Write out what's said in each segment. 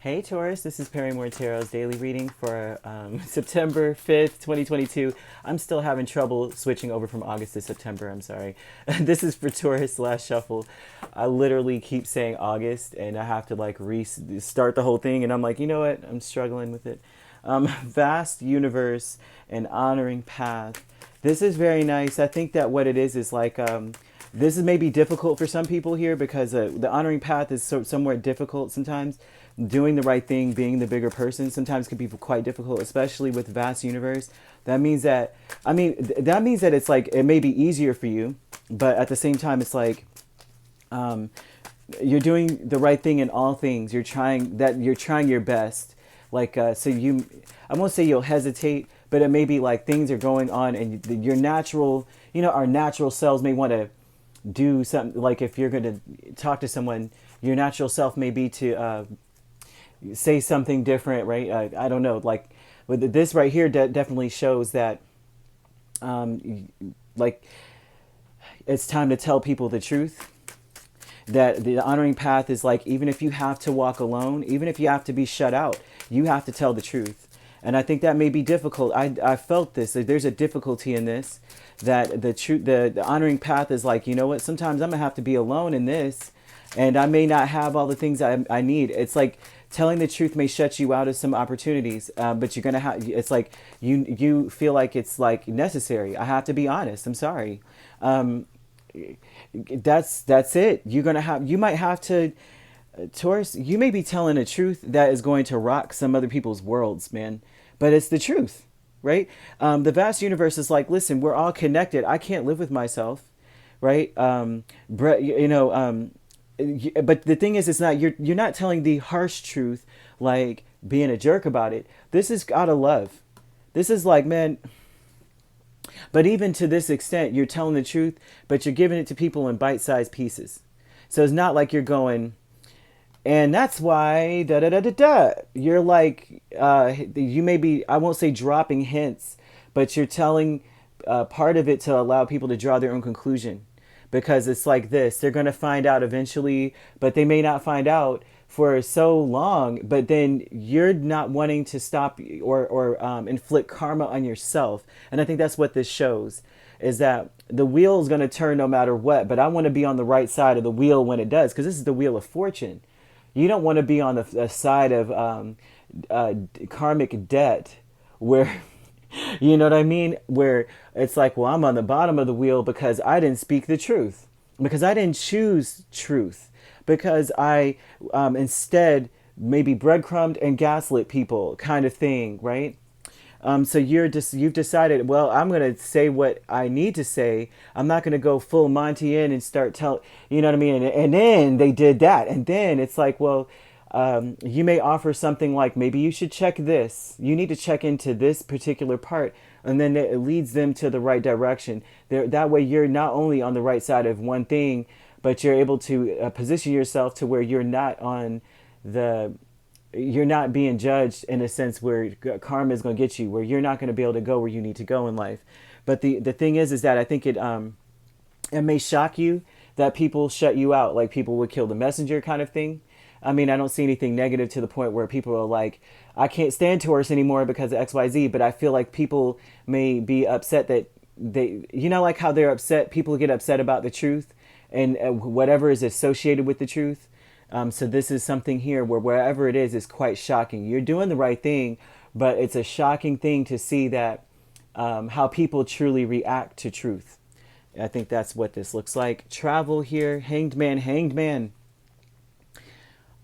Hey Taurus, this is Perrymore Tarot's daily reading for September 5th, 2022. I'm still having trouble switching over from August to September, I'm sorry. This is for Taurus last shuffle. I literally keep saying August and I have to like restart the whole thing and I'm like, you know what? I'm struggling with it. Vast universe and honoring path. This is very nice. I think that what it is like this is maybe difficult for some people here because the honoring path is somewhat difficult sometimes. Doing the right thing, being the bigger person, sometimes can be quite difficult, especially with vast universe. That means that, that means that it's like, it may be easier for you, but at the same time, it's like, um, you're doing the right thing in all things. You're trying your best. Like, I won't say you'll hesitate, but it may be like things are going on and your natural, our natural selves may want to do something. Like if you're going to talk to someone, your natural self may be to, say something different, right? I don't know. Like with this right here, definitely shows that, like, it's time to tell people the truth. That the honoring path is like, even if you have to walk alone, even if you have to be shut out, you have to tell the truth. And I think that may be difficult. I felt this. There's a difficulty in this. That the truth, the honoring path is like, you know what? Sometimes I'm gonna have to be alone in this, and I may not have all the things I need. It's like telling the truth may shut you out of some opportunities, but you're gonna have. It's like you feel like it's like necessary. I have to be honest. I'm sorry. Um, that's it. You might have to. Taurus, you may be telling a truth that is going to rock some other people's worlds, man. But it's the truth, right? The vast universe is like, listen, we're all connected. I can't live with myself, right? But the thing is, it's not you're not telling the harsh truth, like being a jerk about it. This is out of love. This is like, man. But even to this extent, you're telling the truth, but you're giving it to people in bite-sized pieces. So it's not like you're going. And that's why da da da da da. You're like, you may be, I won't say dropping hints, but you're telling part of it to allow people to draw their own conclusion. Because it's like this, they're going to find out eventually, but they may not find out for so long. But then you're not wanting to stop or inflict karma on yourself. And I think that's what this shows, is that the wheel is going to turn no matter what. But I want to be on the right side of the wheel when it does, because this is the wheel of fortune. You don't want to be on the side of karmic debt where, you know what I mean? Where it's like, well, I'm on the bottom of the wheel because I didn't speak the truth, because I didn't choose truth, because I instead maybe breadcrumbed and gaslit people kind of thing, right? So you've decided, well, I'm going to say what I need to say. I'm not going to go full Monty in and start you know what I mean? And then they did that. And then it's like, well, you may offer something like, maybe you should check this. You need to check into this particular part. And then it leads them to the right direction. That way you're not only on the right side of one thing, but you're able to position yourself to where you're not being judged in a sense where karma is going to get you, where you're not going to be able to go where you need to go in life. But the thing is that I think it may shock you that people shut you out, like people would kill the messenger kind of thing. I mean, I don't see anything negative to the point where people are like, I can't stand Taurus anymore because of XYZ, but I feel like people may be upset that like how they're upset, people get upset about the truth and whatever is associated with the truth. So this is something here where wherever it is quite shocking. You're doing the right thing, but it's a shocking thing to see that how people truly react to truth. I think that's what this looks like. Travel here, hanged man.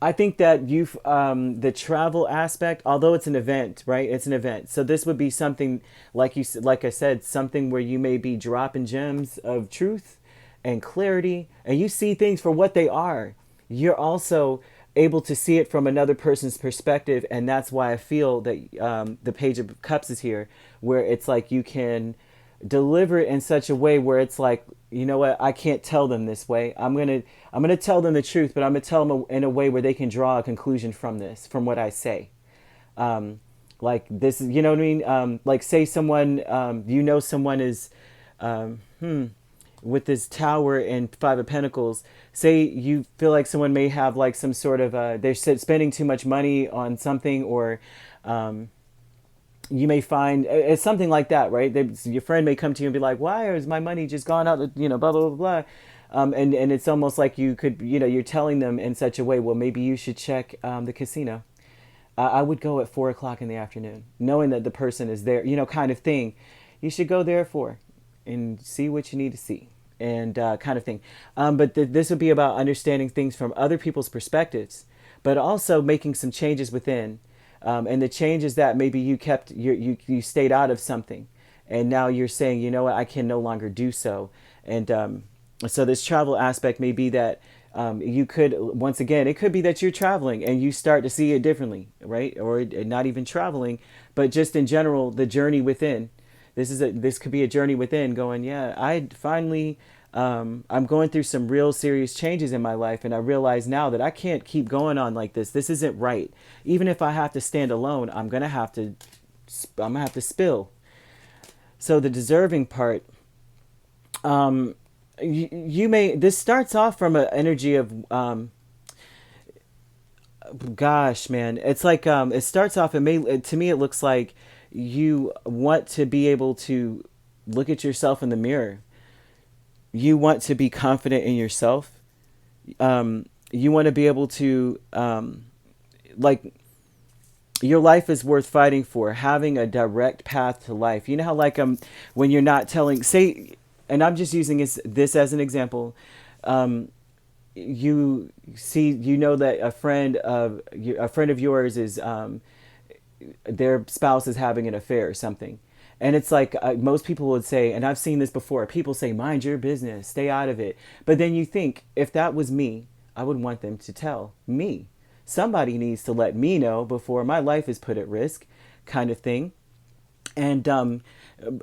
I think that the travel aspect, although it's an event, right? It's an event. So this would be something like I said, something where you may be dropping gems of truth and clarity, and you see things for what they are. You're also able to see it from another person's perspective, and that's why I feel that the Page of Cups is here, where it's like you can deliver it in such a way where it's like, you know what, I can't tell them this way. I'm gonna tell them the truth, but I'm gonna tell them in a way where they can draw a conclusion from this, from what I say. Like this is, you know what I mean? Like say someone, someone is, with this Tower and Five of Pentacles, say you feel like someone may have like some sort of they're spending too much money on something, or you may find it's something like that, right? Your friend may come to you and be like, "Why is my money just gone out?" Blah blah blah blah. And it's almost like you could, you're telling them in such a way. Well, maybe you should check the casino. I would go at 4 o'clock in the afternoon, knowing that the person is there, kind of thing. You should go there for, and see what you need to see, and kind of thing. But this would be about understanding things from other people's perspectives, but also making some changes within. And the change is that maybe you stayed out of something, and now you're saying, you know what, I can no longer do so. And so this travel aspect may be that you could, once again, it could be that you're traveling and you start to see it differently, right? Or not even traveling, but just in general, the journey within. This could be a journey within, going, yeah, I finally I'm going through some real serious changes in my life, and I realize now that I can't keep going on like this. This isn't right. Even if I have to stand alone, I'm gonna have to spill. So the deserving part, you may, this starts off from an energy of gosh, man, it's like it starts off, to me it looks like you want to be able to look at yourself in the mirror. You want to be confident in yourself. You want to be able to like, your life is worth fighting for, having a direct path to life. You know how like when you're not telling, say, and I'm just using this as an example. You see, that a friend of yours is their spouse is having an affair or something. And it's like most people would say, and I've seen this before, people say, mind your business, stay out of it. But then you think, if that was me, I would want them to tell me. Somebody needs to let me know before my life is put at risk, kind of thing. And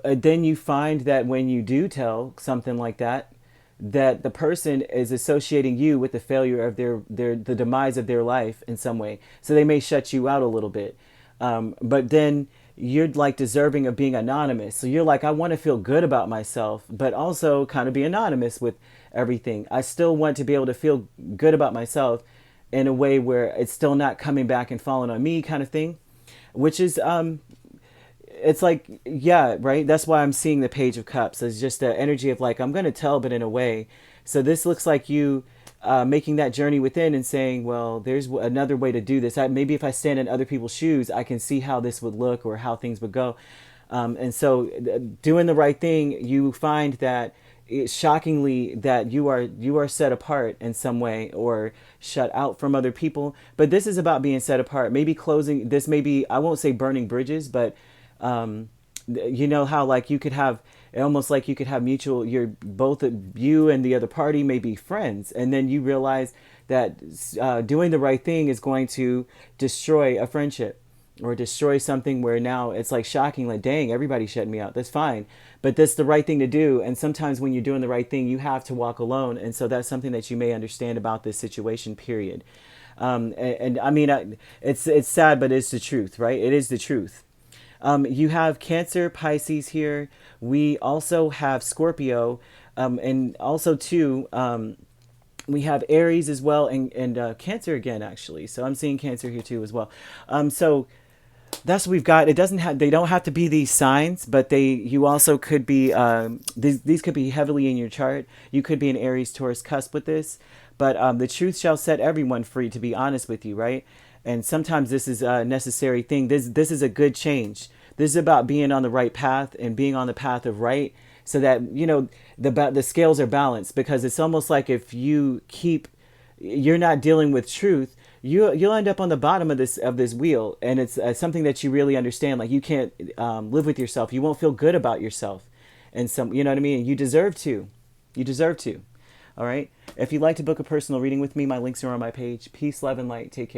then you find that when you do tell something like that, that the person is associating you with the failure of the demise of their life in some way. So they may shut you out a little bit. But then you're like deserving of being anonymous. So you're like, I want to feel good about myself, but also kind of be anonymous with everything. I still want to be able to feel good about myself in a way where it's still not coming back and falling on me, kind of thing, which is, it's like, yeah, right. That's why I'm seeing the Page of Cups. It's just the energy of like, I'm going to tell, but in a way. So this looks like you making that journey within and saying, well, there's another way to do this. Maybe if I stand in other people's shoes, I can see how this would look or how things would go. And so doing the right thing, you find that shockingly that you are set apart in some way, or shut out from other people. But this is about being set apart. Maybe closing this, maybe, I won't say burning bridges, but how like you could have, almost like you could have mutual, both you and the other party may be friends, and then you realize that doing the right thing is going to destroy a friendship or destroy something, where now it's like shocking, like, dang, everybody's shutting me out. That's fine, but that's the right thing to do. And sometimes when you're doing the right thing, you have to walk alone. And so that's something that you may understand about this situation, period. And I mean, it's sad, but it's the truth, right? It is the truth. You have Cancer, Pisces here. We also have Scorpio, and also too, we have Aries as well, and Cancer again, actually. So I'm seeing Cancer here too as well. So that's what we've got. They don't have to be these signs, but you also could be, these could be heavily in your chart. You could be an Aries Taurus cusp with this, but the truth shall set everyone free, to be honest with you, right? And sometimes this is a necessary thing. This is a good change. This is about being on the right path and being on the path of right, so that, the scales are balanced. Because it's almost like if you're not dealing with truth, you'll end up on the bottom of this wheel, and it's something that you really understand. Like, you can't live with yourself. You won't feel good about yourself, and you know what I mean. You deserve to. You deserve to. All right. If you'd like to book a personal reading with me, my links are on my page. Peace, love, and light. Take care.